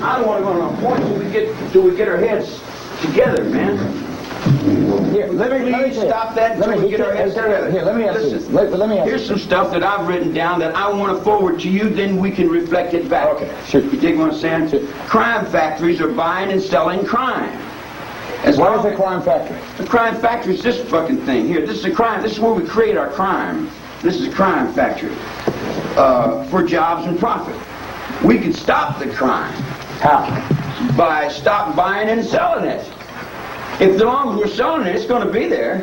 I don't want to go on a point till we get our heads together, man. Here, let me stop that until we get our heads together. Here, let me ask you this. Let me ask Here's some stuff that I've written down that I want to forward to you, then we can reflect it back. Okay, sure. You dig what I'm saying? Sure. Crime factories are buying and selling crime. What is a crime factory? A crime factory is this fucking thing here. This is a crime. This is where we create our crime. This is a crime factory for jobs and profit. We can stop the crime. How? By stop buying and selling it. If the long as we're selling it, it's going to be there.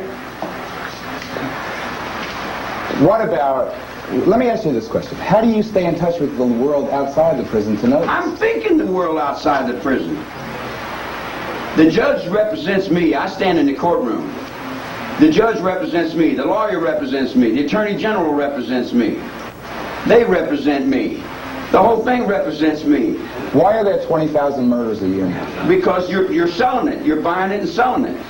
What about, let me ask you this question. How do you stay in touch with the world outside the prison to know this? I'm thinking the world outside the prison. The judge represents me. I stand in the courtroom. The judge represents me. The lawyer represents me. The attorney general represents me. They represent me. The whole thing represents me. Why are there 20,000 murders a year now? Because you're selling it. You're buying it and selling it.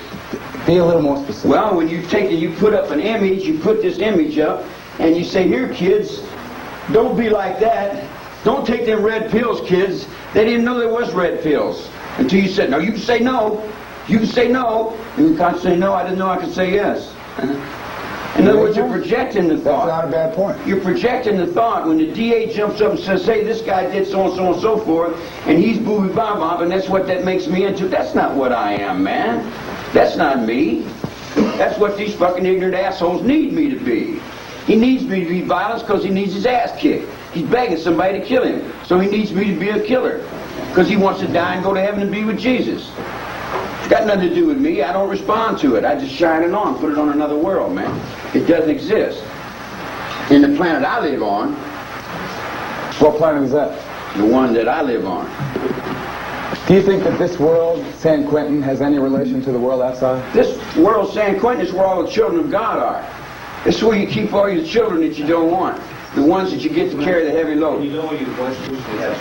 Be a little more specific. Well, when you take it, you put up an image, you put this image up, and you say, here, kids, don't be like that. Don't take them red pills, kids. They didn't know there was red pills. Until you said, no, you can say no. You can say no. And you can't say no. I didn't know I could say yes. In other words, you're projecting the thought. That's not a bad point. You're projecting the thought. When the DA jumps up and says, hey, this guy did so and so and so forth, and he's booby-bob, and that's what that makes me into. That's not what I am, man. That's not me. That's what these fucking ignorant assholes need me to be. He needs me to be violent because he needs his ass kicked. He's begging somebody to kill him. So he needs me to be a killer. Because he wants to die and go to heaven and be with Jesus. It's got nothing to do with me. I don't respond to it. I just shine it on, put it on another world, man. It doesn't exist. In the planet I live on. What planet is that? The one that I live on. Do you think that this world, San Quentin, has any relation to the world outside? This world, San Quentin, is where all the children of God are. This is where you keep all your children that you don't want. The ones that you get to carry the heavy load. You know where you once used to have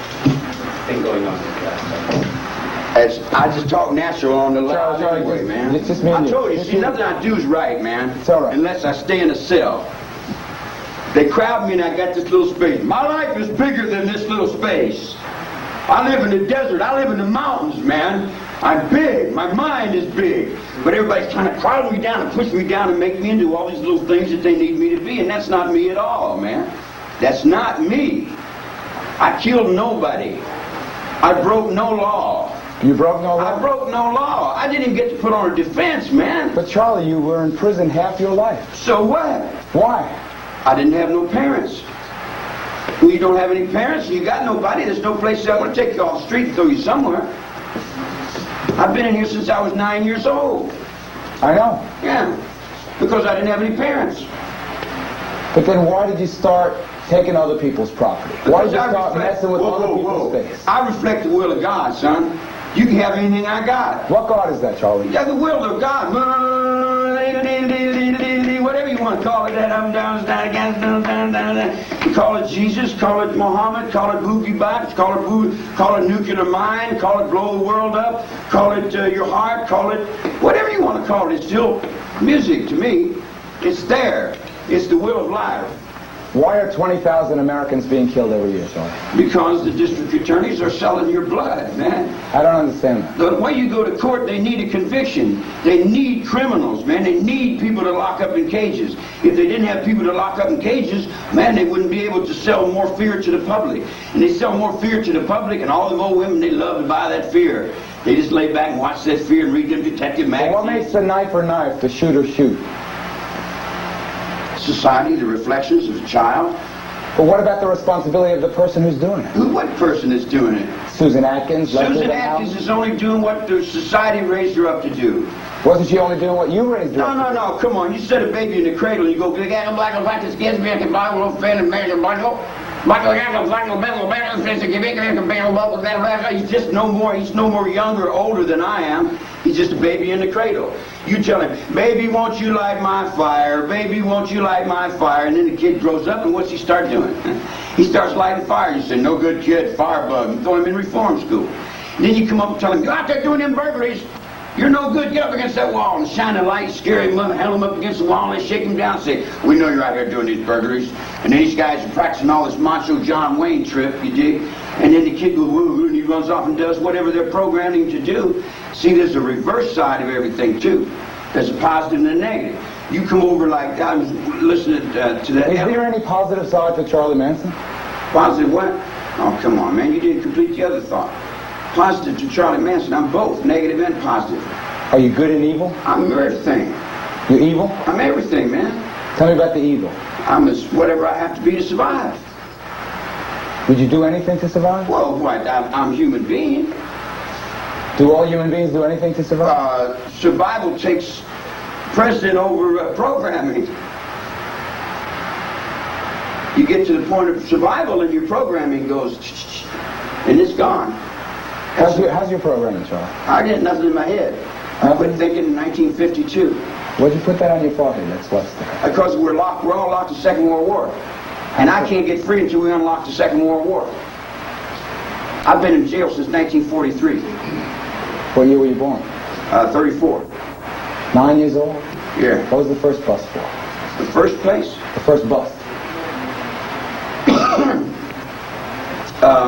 thing going on with that. I just talk natural on the Charles, line anyway, man. It's just me I and you. told you, see, nothing I do is right, man. It's all right. Unless I stay in a cell. They crowd me and I got this little space. My life is bigger than this little space. I live in the desert. I live in the mountains, man. I'm big. My mind is big. But everybody's trying to crowd me down and push me down and make me into all these little things that they need me to be. And that's not me at all, man. That's not me. I killed nobody. I broke no law. You broke no law? I broke no law. I didn't even get to put on a defense, man. But Charlie, you were in prison half your life. So what? Why? I didn't have no parents. When you don't have any parents and you got nobody, there's no place I'm going to take you off the street and throw you somewhere. I've been in here since I was 9 years old. I know. Yeah, because I didn't have any parents. But then why did you start taking other people's property? Why did you start messing with other people's space? I reflect the will of God, son. You can have anything I got. What God is that, Charlie? Yeah, the will of God. Whatever you want to call it, that up and down, down. You call it Jesus, call it Muhammad, call it boogie box, call it nuclear mine, call it blow the world up, call it your heart, call it whatever you want to call it. It's still music to me. It's there. It's the will of life. Why are 20,000 Americans being killed every year, Charlie? Because the district attorneys are selling your blood, man. I don't understand that. The way you go to court, they need a conviction. They need criminals, man. They need people to lock up in cages. If they didn't have people to lock up in cages, man, they wouldn't be able to sell more fear to the public. And they sell more fear to the public, and all the old women, they love to buy that fear. They just lay back and watch that fear and read them detective magazines. Well, what makes the knife, the shooter shoot? Society, the reflections of the child. But what about the responsibility of the person who's doing it? What person is doing it? Susan Atkins? Susan Atkins is only doing what the society raised her up to do. Wasn't she only doing what you raised her up to do? No, come on. You set a baby in the cradle and you go, he's just no more younger or older than I am. He's just a baby in the cradle. You tell him, baby, won't you light my fire? Baby, won't you light my fire? And then the kid grows up, and what's he start doing? He starts lighting fire. You say, no good kid, firebug. You throw him in reform school. And then you come up and tell him, go out there doing them burglaries. You're no good. Get up against that wall and shine a light, scare him up, held him up against the wall, and then shake him down and say, we know you're out here doing these burglaries. And then these guys are practicing all this macho John Wayne trip, you dig? And then the kid goes, woo, and he runs off and does whatever they're programming to do. See, there's a reverse side of everything, too. There's a positive and a negative. You come over like, I was listening to that. Is there any positive side to Charlie Manson? Positive what? Oh, come on, man. You didn't complete the other thought. Positive to Charlie Manson. I'm both, negative and positive. Are you good and evil? I'm everything. You're evil? I'm everything, man. Tell me about the evil. I'm as whatever I have to be to survive. Would you do anything to survive? Well, what? I'm a human being. Do all human beings do anything to survive? Survival takes precedent over programming. You get to the point of survival and your programming goes, and it's gone. How's your programming, Charlie? I get nothing in my head. I quit thinking in 1952. Why'd you put that on your forehead? That's what's there. Because we're all locked in the Second World War. And I can't get free until we unlock the Second World War. I've been in jail since 1943. What year were you born? 34. 9 years old? Yeah. What was the first bus for? The first place? The first bus.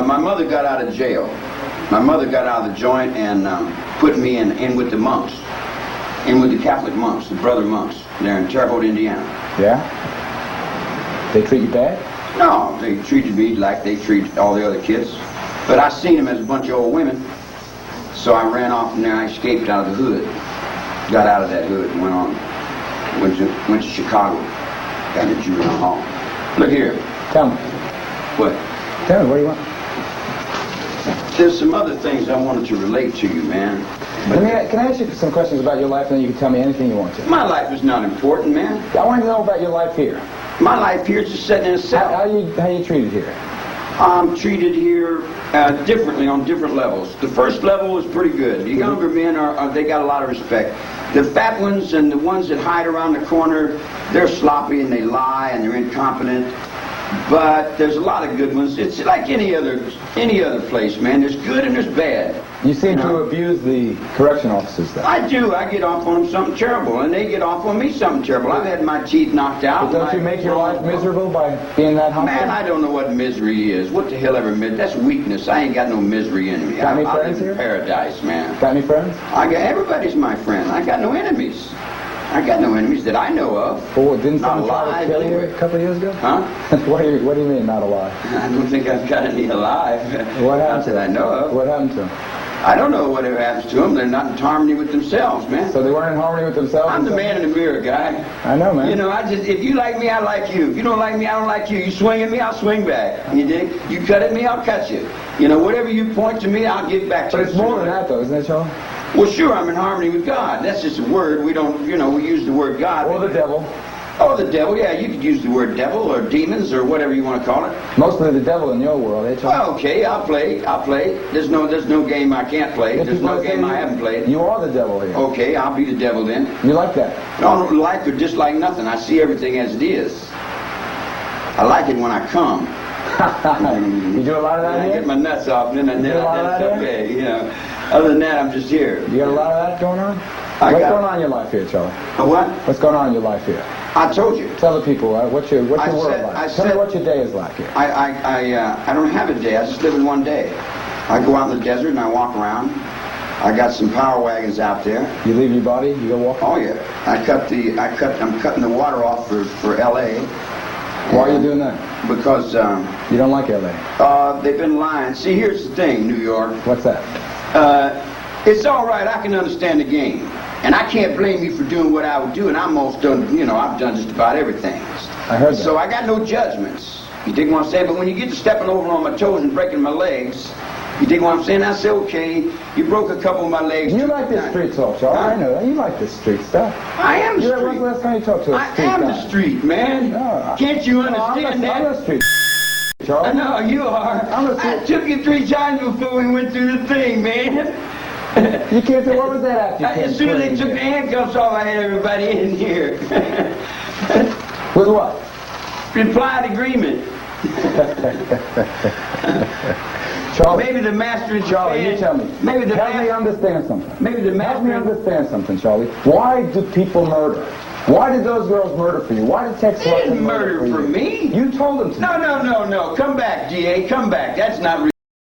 My mother got out of jail. My mother got out of the joint and put me in with the monks. In with the Catholic monks, the brother monks. They're in Terre Haute, Indiana. Yeah? They treat you bad? No, they treated me like they treat all the other kids. But I seen them as a bunch of old women. So I ran off from there. I escaped out of the hood. Got out of that hood and went to Chicago. Got to juvenile hall. Look here. Tell me. What? Tell me, what do you want? There's some other things I wanted to relate to you, man. Can I ask you some questions about your life and then you can tell me anything you want to? My life is not important, man. I want to know about your life here. My life here is just sitting in a cell. How you treated here? I'm treated here differently on different levels. The first level is pretty good. The younger men they got a lot of respect. The fat ones and the ones that hide around the corner, they're sloppy and they lie and they're incompetent. But there's a lot of good ones. It's like any other place, man. There's good and there's bad. You seem to abuse the correction officers, though. I do. I get off on them something terrible, and they get off on me something terrible. I've had my teeth knocked out. But don't you make your life miserable by being that humble? Man, I don't know what misery is. What the hell ever misery? That's weakness. I ain't got no misery in me. Got any I friends live in here? paradise, man. Got any friends? Everybody's my friend. I got no enemies. I got no enemies that I know of. Oh, didn't Not someone try to alive, kill you anyway. a couple of years ago? Huh? What do you mean, not alive? I don't think I've got any alive. What happened Not that I know of. What happened to them? I don't know whatever happens to them. They're not in harmony with themselves, man. So they weren't in harmony with themselves? I'm the man in the mirror, guy. I know, man. You know, if you like me, I like you. If you don't like me, I don't like you. You swing at me, I'll swing back. You dig? You cut at me, I'll cut you. You know, whatever you point to me, I'll give back to you. But it's more than that, though, isn't it, Charlie? Well, sure, I'm in harmony with God. That's just a word. We don't, we use the word God. Or the devil. Oh, the devil, yeah, you could use the word devil or demons or whatever you want to call it. Mostly the devil in your world, eh, Charlie? Well, okay, I'll play. There's no game I can't play. There's no game I haven't played. You are the devil here. Okay, I'll be the devil then. You like that? I don't like or dislike nothing. I see everything as it is. I like it when I come. You do a lot of that I here? get my nuts off, and then do a lot of that's that okay. You know. Other than that, I'm just here. You got a lot of that going on? What's going on in your life here, Charlie? What? What's going on in your life here? I told you. Tell the people, what's your world like? Tell me what your day is like here. I don't have a day. I just live in one day. I go out in the desert and I walk around. I got some power wagons out there. You leave your body, you go walk? Oh yeah. I'm cutting the water off for L.A. Why are you doing that? Because you don't like L.A. They've been lying. See, here's the thing, New York. What's that? It's all right. I can understand the game, and I can't blame you for doing what I would do. And I'm most done. I've done just about everything. I heard that. So I got no judgments. You dig what I'm saying? But when you get to stepping over on my toes and breaking my legs, you dig what I'm saying? I say, okay, you broke a couple of my legs. You like this street talk, Charlie. I know that. You like this street stuff. I am the street. When's the last time you talked to a street I am guy? the street, man. No, Can't you understand that? I'm the street, Charlie. I know, you are. I took you 3 times before we went through the thing, man. You can't do, what was that after? As soon as they took the handcuffs off, I had everybody in here. With what? Implied agreement. Charlie, maybe the master and Charlie, you tell me. Maybe the help me understand something. Maybe the Help me master. understand something, Charlie. Why do people murder? Why did those girls murder for you? Why did Tex They didn't murder for me. You told them to. No. Come back, DA. Come back. That's not real.